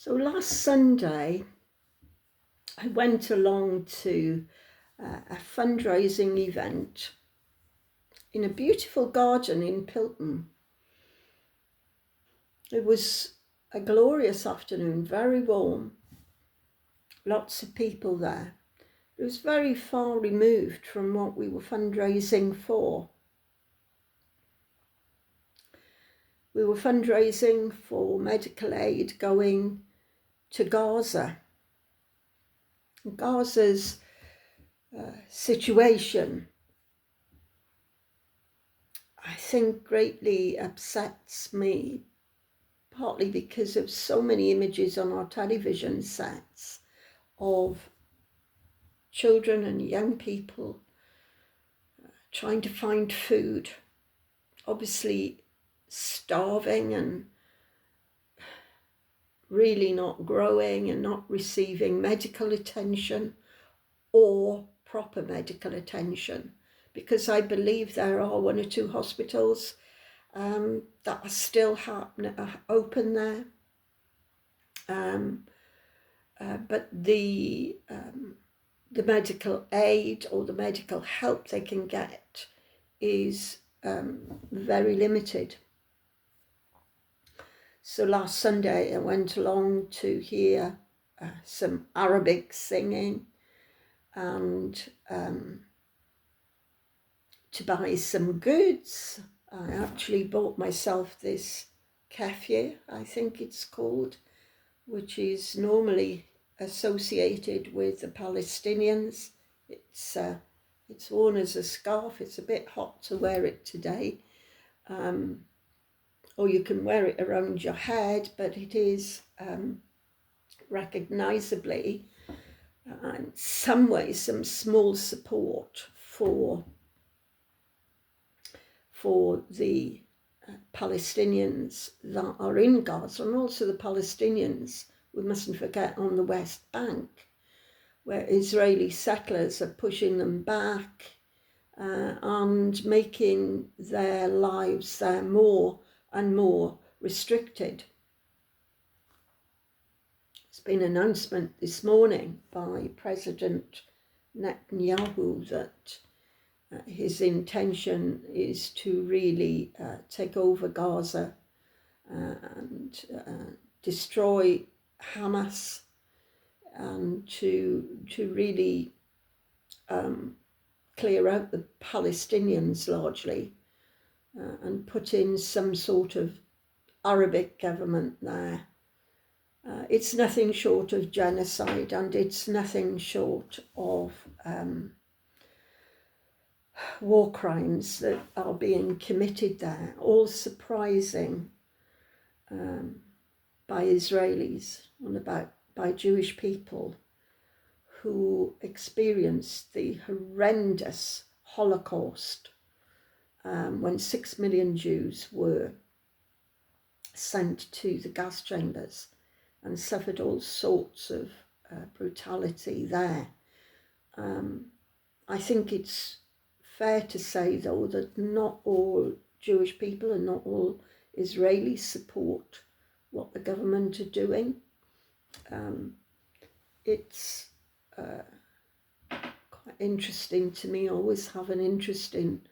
So last Sunday, I went along to a fundraising event in a beautiful garden in Pilton. It was a glorious afternoon, very warm, lots of people there. It was very far removed from what we were fundraising for. We were fundraising for medical aid going to Gaza. Gaza's situation, I think, greatly upsets me, partly because of so many images on our television sets of children and young people trying to find food, obviously starving and really not growing and not receiving medical attention or proper medical attention, because I believe there are one or two hospitals that are still open there. But the medical aid or the medical help they can get is very limited. So last Sunday I went along to hear some Arabic singing and to buy some goods. I actually bought myself this kefir, I think it's called, which is normally associated with the Palestinians. It's worn as a scarf. It's a bit hot to wear it today. Or you can wear it around your head, but it is recognisably, in some ways, some small support for the Palestinians that are in Gaza, and also the Palestinians, we mustn't forget, on the West Bank, where Israeli settlers are pushing them back and making their lives there more and more restricted. There's been an announcement this morning by President Netanyahu that his intention is to really take over Gaza and destroy Hamas, and to really clear out the Palestinians largely and put in some sort of Arabic government there. It's nothing short of genocide, and it's nothing short of war crimes that are being committed there, all surprising by Israelis and by Jewish people who experienced the horrendous Holocaust when 6 million Jews were sent to the gas chambers and suffered all sorts of brutality there. I think it's fair to say, though, that not all Jewish people and not all Israelis support what the government are doing. It's quite interesting to me. I always have an interest in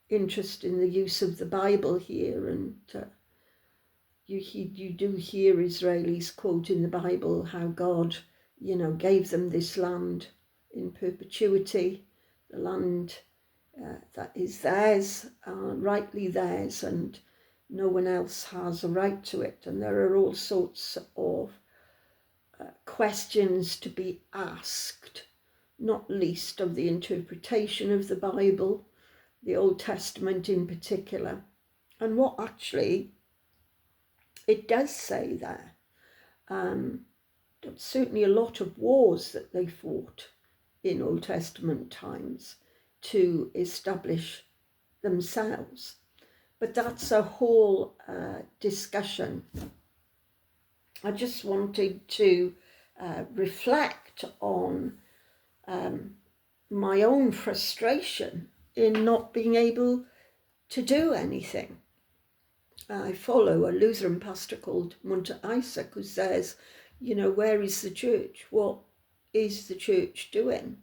the use of the Bible here, and you do hear Israelis quoting the Bible how God, gave them this land in perpetuity, the land that is theirs, rightly theirs, and no one else has a right to it. And there are all sorts of questions to be asked, not least of the interpretation of the Bible, the Old Testament in particular, and what actually it does say there. Certainly a lot of wars that they fought in Old Testament times to establish themselves. But that's a whole discussion. I just wanted to reflect on my own frustration in not being able to do anything. I follow a Lutheran pastor called Munter Isaac, who says, where is the church? What is the church doing?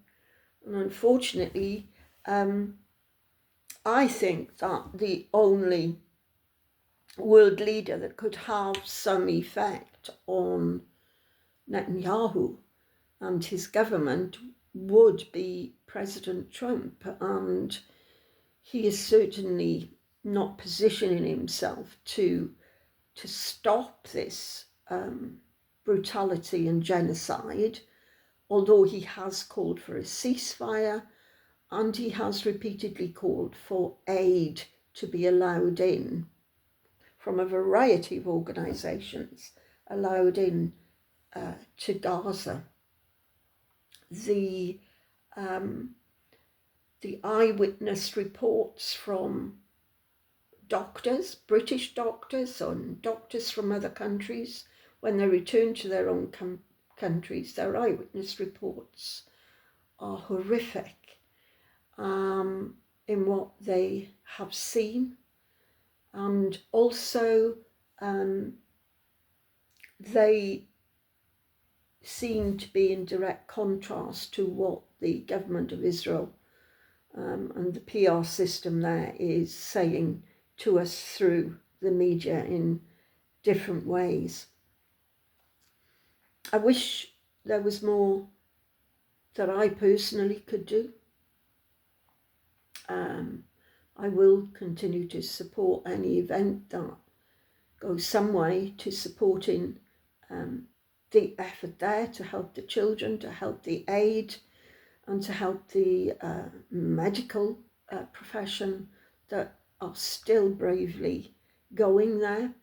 And unfortunately, I think that the only world leader that could have some effect on Netanyahu and his government would be President Trump, and he is certainly not positioning himself to stop this brutality and genocide, although he has called for a ceasefire and he has repeatedly called for aid to be allowed in from a variety of organisations, allowed in to Gaza. The eyewitness reports from doctors, British doctors and doctors from other countries, when they return to their own countries, their eyewitness reports are horrific in what they have seen, and also they seem to be in direct contrast to what the government of Israel and the PR system there is saying to us through the media in different ways. I wish there was more that I personally could do. I will continue to support any event that goes some way to supporting the effort there to help the children, to help the aid, and to help the medical profession that are still bravely going there.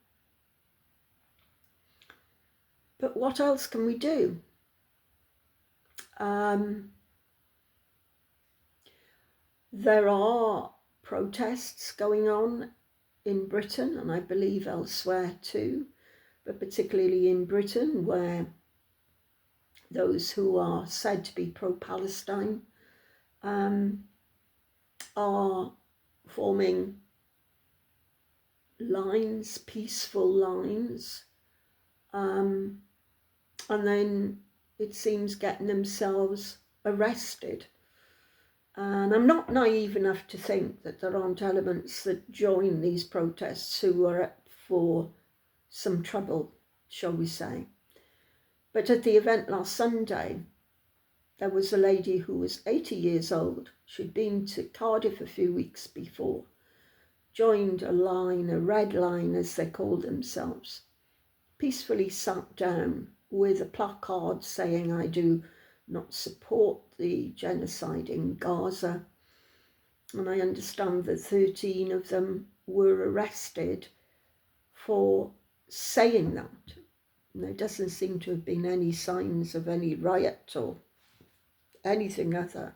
But what else can we do? There are protests going on in Britain, and I believe elsewhere too, but particularly in Britain, where those who are said to be pro-Palestine are forming lines, peaceful lines, and then it seems getting themselves arrested. And I'm not naive enough to think that there aren't elements that join these protests who are up for some trouble, shall we say. But at the event last Sunday, there was a lady who was 80 years old. She'd been to Cardiff a few weeks before, joined a line, a red line as they called themselves, peacefully sat down with a placard saying, "I do not support the genocide in Gaza." And I understand that 13 of them were arrested for saying that. And there doesn't seem to have been any signs of any riot or anything other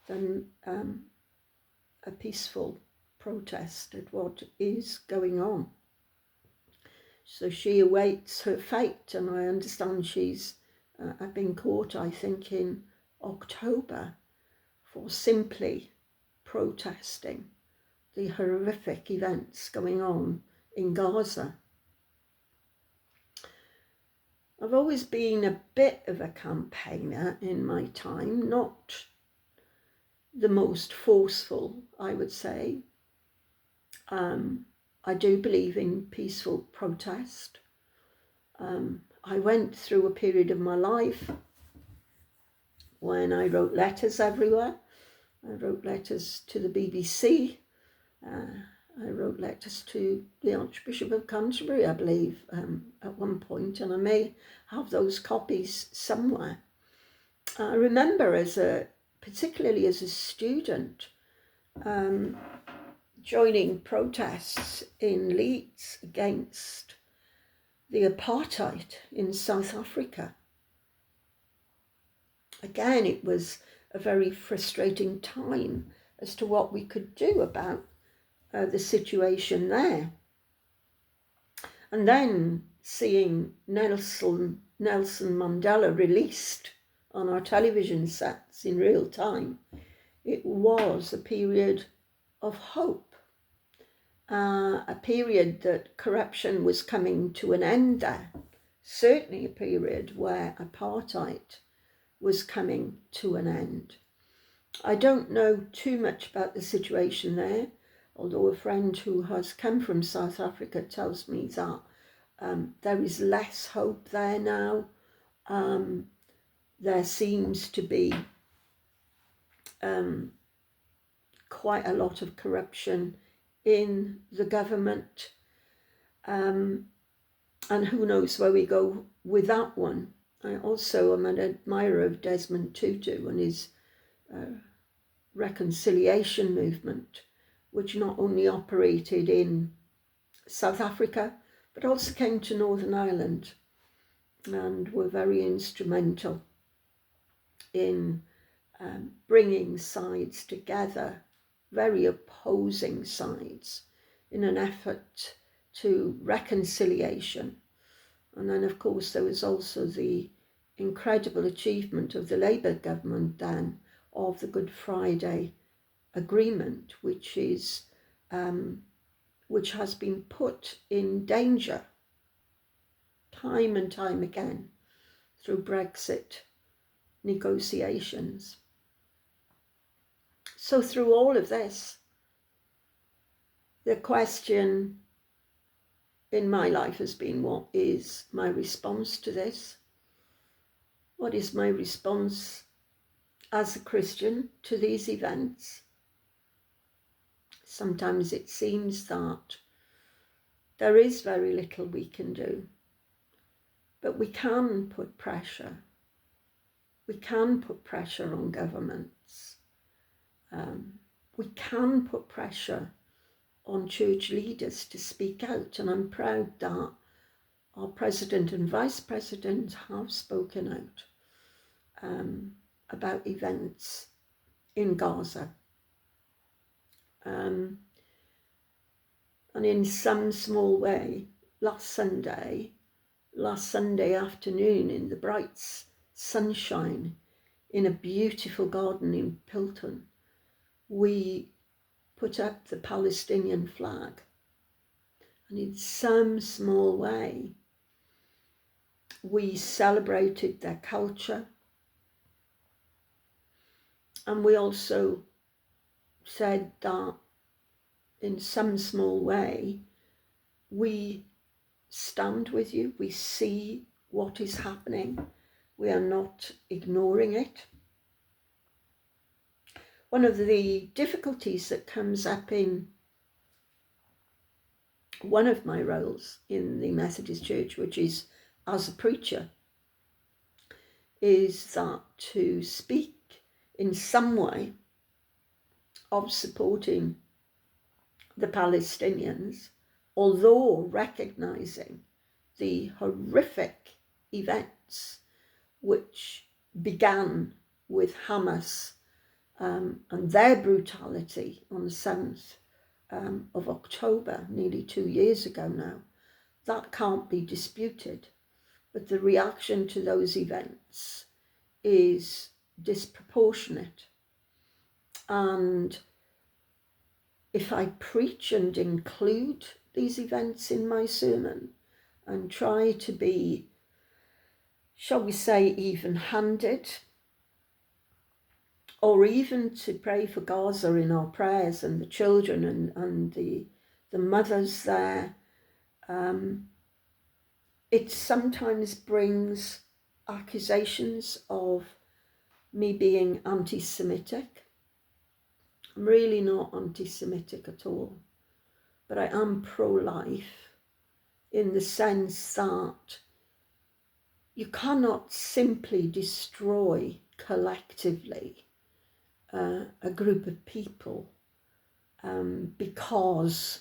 than a peaceful protest at what is going on. So she awaits her fate, and I understand she's been caught, I think, in October for simply protesting the horrific events going on in Gaza. I've always been a bit of a campaigner in my time, not the most forceful, I would say. I do believe in peaceful protest. I went through a period of my life when I wrote letters everywhere. I wrote letters to the BBC. I wrote letters to the Archbishop of Canterbury, I believe, at one point, and I may have those copies somewhere. I remember particularly as a student, joining protests in Leeds against the apartheid in South Africa. Again, it was a very frustrating time as to what we could do about the situation there. And then seeing Nelson Mandela released on our television sets in real time, it was a period of hope. A period that corruption was coming to an end there, certainly a period where apartheid was coming to an end. I don't know too much about the situation there, although a friend who has come from South Africa tells me that there is less hope there now. There seems to be quite a lot of corruption in the government, and who knows where we go with that one. I also am an admirer of Desmond Tutu and his reconciliation movement, which not only operated in South Africa, but also came to Northern Ireland and were very instrumental in bringing sides together, very opposing sides, in an effort to reconciliation. And then, of course, there was also the incredible achievement of the Labour government then of the Good Friday Agreement, which has been put in danger time and time again through Brexit negotiations. So through all of this, the question in my life has been, what is my response to this? What is my response as a Christian to these events? Sometimes it seems that there is very little we can do, but we can put pressure. We can put pressure on governments. We can put pressure on church leaders to speak out, and I'm proud that our president and vice president have spoken out about events in Gaza. And in some small way, last Sunday afternoon, in the bright sunshine, in a beautiful garden in Pilton, we put up the Palestinian flag. And in some small way, we celebrated their culture. And we also said that in some small way, we stand with you. We see what is happening. We are not ignoring it. One of the difficulties that comes up in one of my roles in the Methodist Church, which is as a preacher, is that to speak in some way of supporting the Palestinians, although recognizing the horrific events which began with Hamas and their brutality on the 7th of October, nearly 2 years ago now. That can't be disputed. But the reaction to those events is disproportionate. And if I preach and include these events in my sermon and try to be, shall we say, even-handed, or even to pray for Gaza in our prayers and the children and the mothers there, it sometimes brings accusations of me being anti-Semitic. I'm really not anti-Semitic at all, but I am pro-life in the sense that you cannot simply destroy collectively a group of people because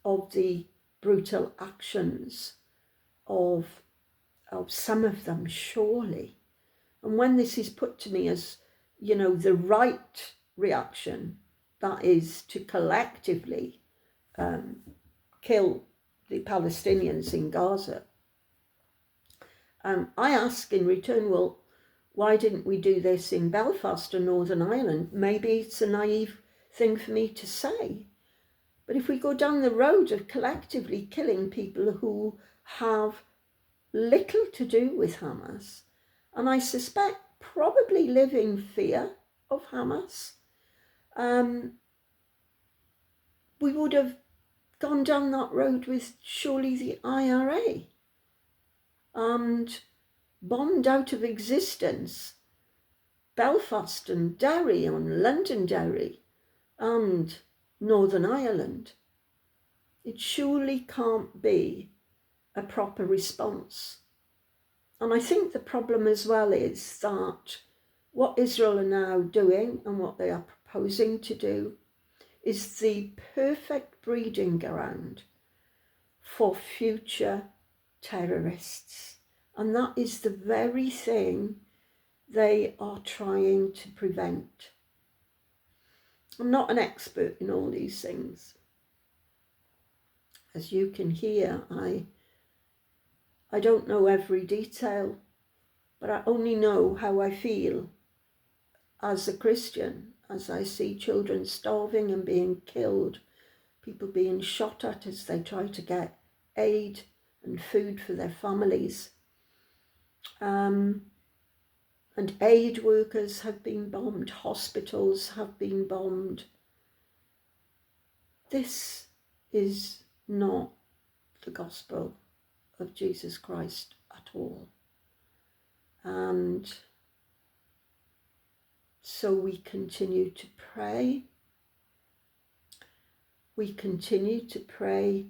of the brutal actions of some of them, surely. And when this is put to me as, the right reaction, that is to collectively kill the Palestinians in Gaza, I ask in return, well, why didn't we do this in Belfast or Northern Ireland? Maybe it's a naive thing for me to say. But if we go down the road of collectively killing people who have little to do with Hamas, and I suspect probably live in fear of Hamas, we would have gone down that road with surely the IRA and bombed out of existence Belfast and Derry and Londonderry and Northern Ireland. It surely can't be a proper response. And I think the problem as well is that what Israel are now doing and what they are proposing to do is the perfect breeding ground for future terrorists. And that is the very thing they are trying to prevent. I'm not an expert in all these things. As you can hear, I don't know every detail, but I only know how I feel as a Christian, as I see children starving and being killed, people being shot at as they try to get aid and food for their families. And aid workers have been bombed, hospitals have been bombed. This is not the gospel of Jesus Christ at all. And so we continue to pray. We continue to pray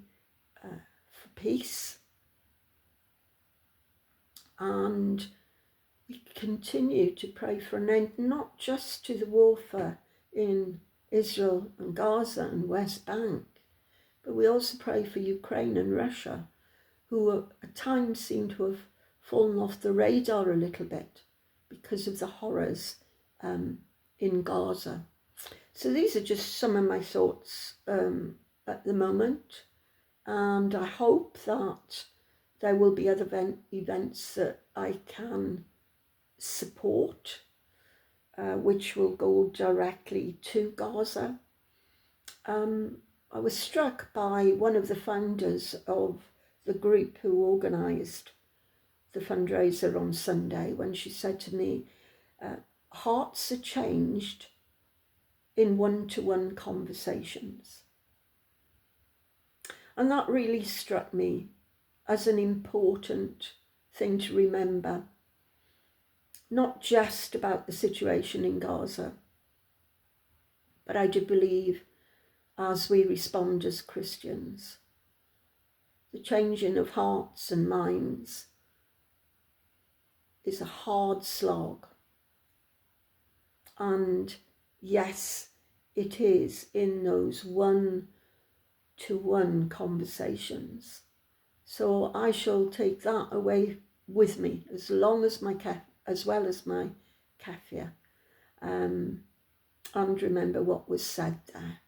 for peace. And we continue to pray for an end, not just to the warfare in Israel and Gaza and West Bank, but we also pray for Ukraine and Russia, who at times seem to have fallen off the radar a little bit because of the horrors in Gaza. So these are just some of my thoughts at the moment, and I hope that there will be other events that I can support, which will go directly to Gaza. I was struck by one of the founders of the group who organised the fundraiser on Sunday when she said to me, hearts are changed in one-to-one conversations. And that really struck me as an important thing to remember, not just about the situation in Gaza, but I do believe as we respond as Christians, the changing of hearts and minds is a hard slog. And yes, it is in those one-to-one conversations. So I shall take that away with me as well as my kafia, and remember what was said there.